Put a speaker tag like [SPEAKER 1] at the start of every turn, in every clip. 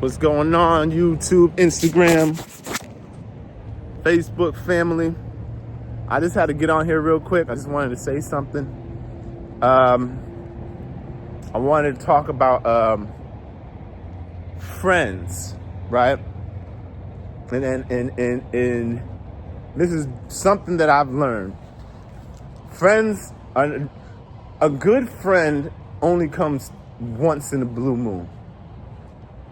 [SPEAKER 1] What's going on, YouTube, Instagram, Facebook family? I just had to get on here real quick. I just wanted to say something. I wanted to talk about friends, right? And this is something that I've learned. Friends, a good friend only comes once in a blue moon.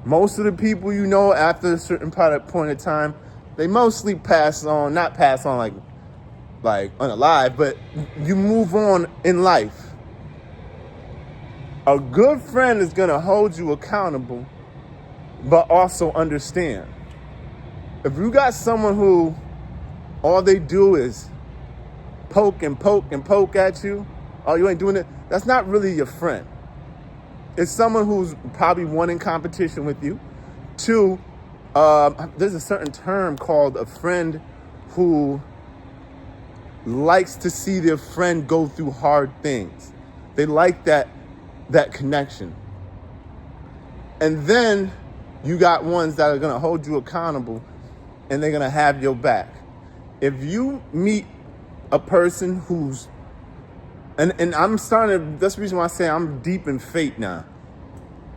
[SPEAKER 1] Most of the people you know after a certain point of time, they mostly not pass on like unalive, but you move on in life. A good friend is gonna hold you accountable, but also understand. If you got someone who all they do is poke and poke and poke at you, oh, you ain't doing it, that's not really your friend. It's someone who's probably one, in competition with you. Two, there's a certain term called a friend who likes to see their friend go through hard things. They like that connection. And then you got ones that are gonna hold you accountable and they're gonna have your back. If you meet a person who's, and I'm starting to, that's the reason why I say I'm deep in fate now,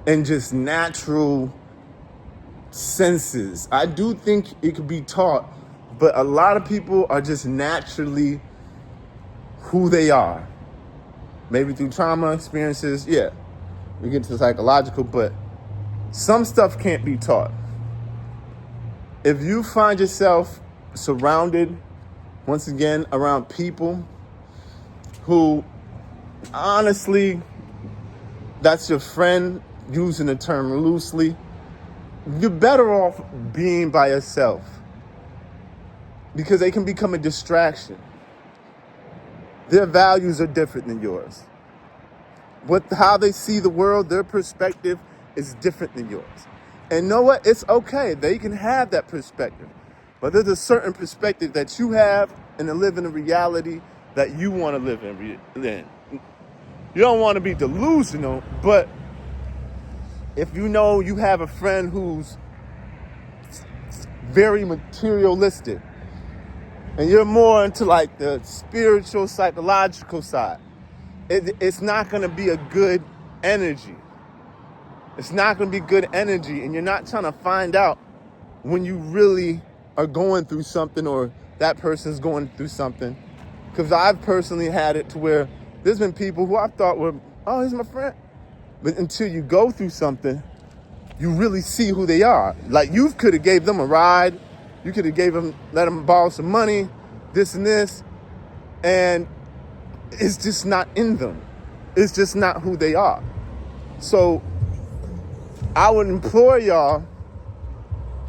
[SPEAKER 1] and just natural senses. I do think it could be taught, but a lot of people are just naturally who they are. Maybe through trauma experiences, yeah. We get to psychological, but some stuff can't be taught. If you find yourself surrounded, once again, around people who, honestly, that's your friend, using the term loosely, you're better off being by yourself, because they can become a distraction. Their values are different than yours. How they see the world, their perspective is different than yours. And know what? It's okay. They can have that perspective. But there's a certain perspective that you have, and to live in a reality that you want to live in. You don't want to be delusional, but if you know you have a friend who's very materialistic, and you're more into like the spiritual, psychological side, it's not going to be a good energy. It's not going to be good energy, and you're not trying to find out when you really are going through something or that person's going through something. Because I've personally had it to where there's been people who I thought were, oh, he's my friend. But until you go through something, you really see who they are. Like, you could have gave them a ride. You could have let them borrow some money, this and this. And it's just not in them. It's just not who they are. So I would implore y'all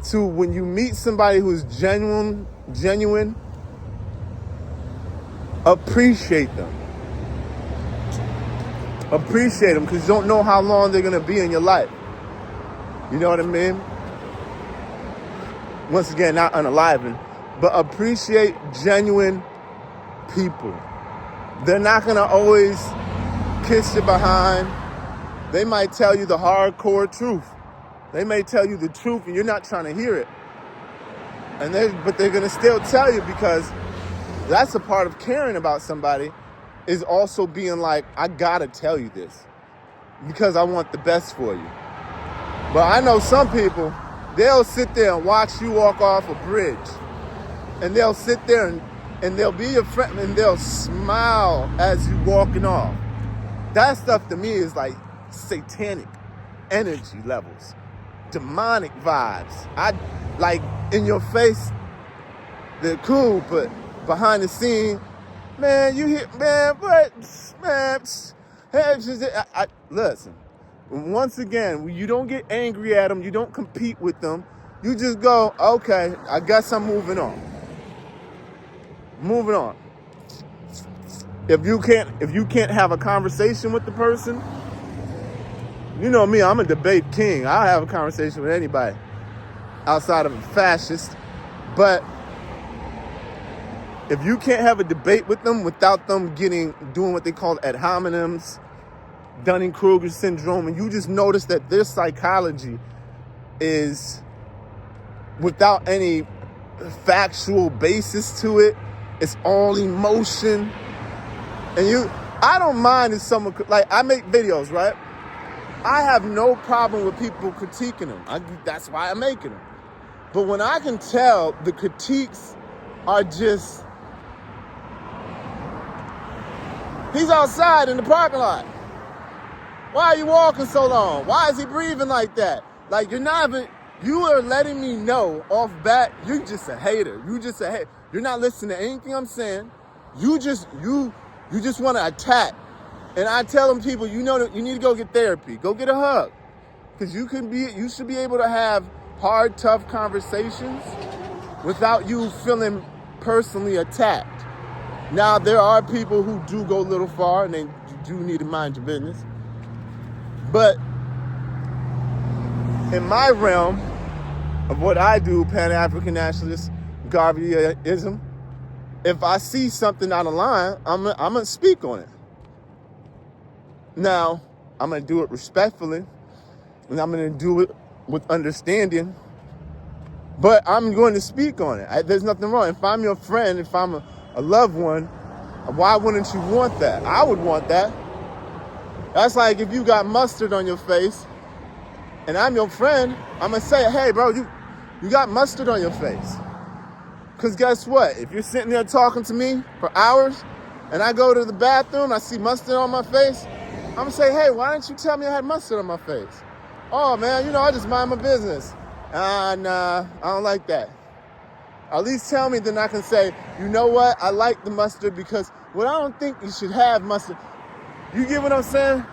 [SPEAKER 1] to, when you meet somebody who's genuine, appreciate them. Appreciate them, because you don't know how long they're going to be in your life. You know what I mean? Once again, not unaliving, but appreciate genuine people. They're not going to always kiss you behind. They might tell you the hardcore truth. They may tell you the truth and you're not trying to hear it. But they're going to still tell you, because that's a part of caring about somebody, is also being like, I got to tell you this because I want the best for you. But I know some people, they'll sit there and watch you walk off a bridge, and they'll sit there and they'll be your friend, and they'll smile as you walking off. That stuff to me is like satanic energy levels, demonic vibes. I like, in your face, they're cool, but behind the scene, man, you hear, man, what, man, listen. Once again, you don't get angry at them. You don't compete with them. You just go, okay, I guess I'm moving on. Moving on. If you can't have a conversation with the person, you know me, I'm a debate king. I'll have a conversation with anybody outside of a fascist. But if you can't have a debate with them without them doing what they call ad hominems, Dunning-Kruger syndrome, and you just notice that their psychology is without any factual basis to it. It's all emotion. And I don't mind if someone, like, I make videos, right? I have no problem with people critiquing them. That's why I'm making them. But when I can tell the critiques are just, he's outside in the parking lot. Why are you walking so long? Why is he breathing like that? Like, you are letting me know off bat, you're just a hater. You're not listening to anything I'm saying. You just want to attack. And I tell them, people, you know that you need to go get therapy. Go get a hug. Because you should be able to have hard, tough conversations without you feeling personally attacked. Now, there are people who do go a little far and they do need to mind your business. But in my realm of what I do, Pan-African nationalist, Garveyism, if I see something out of line, I'm going to speak on it. Now, I'm going to do it respectfully, and I'm going to do it with understanding, but I'm going to speak on it. There's nothing wrong. If I'm your friend, if I'm a loved one, why wouldn't you want that? I would want that. That's like if you got mustard on your face, and I'm your friend, I'm going to say, hey, bro, you got mustard on your face. Because guess what? If you're sitting there talking to me for hours, and I go to the bathroom, I see mustard on my face, I'm going to say, hey, why didn't you tell me I had mustard on my face? Oh, man, I just mind my business. Nah, I don't like that. At least tell me, then I can say, you know what? I like the mustard because, I don't think you should have mustard. You get what I'm saying?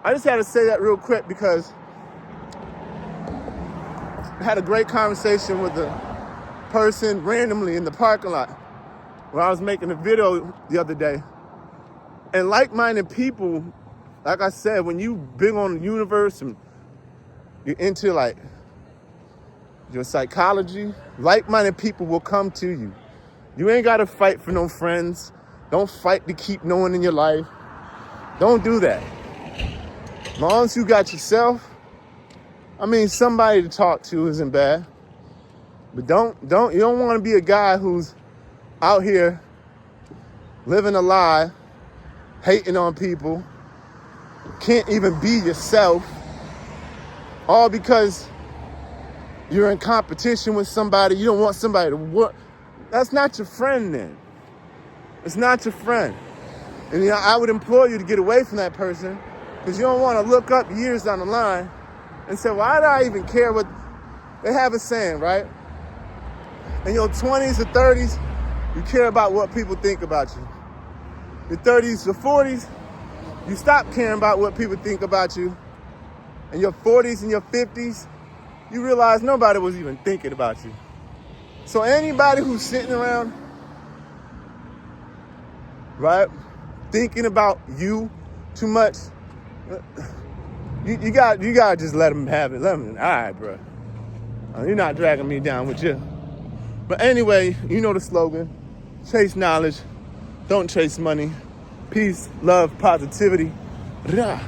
[SPEAKER 1] I just had to say that real quick because I had a great conversation with a person randomly in the parking lot where I was making a video the other day. And like-minded people, like I said, when you big on the universe and you're into like your psychology, like-minded people will come to you. You ain't got to fight for no friends. Don't fight to keep no one in your life. Don't do that. As long as you got yourself, somebody to talk to isn't bad. But you don't want to be a guy who's out here living a lie, hating on people, can't even be yourself, all because you're in competition with somebody. You don't want somebody to work. That's not your friend then. It's not your friend. And I would implore you to get away from that person because you don't want to look up years down the line and say, why do I even care what they have a saying, right? In your 20s or 30s, you care about what people think about you. Your 30s or 40s, you stop caring about what people think about you. In your 40s and your 50s, you realize nobody was even thinking about you. So anybody who's sitting around, right, thinking about you too much, you got to just let them have it. Let them, all right, bro. You're not dragging me down with you. But anyway, you know the slogan. Chase knowledge. Don't chase money. Peace, love, positivity. Rah.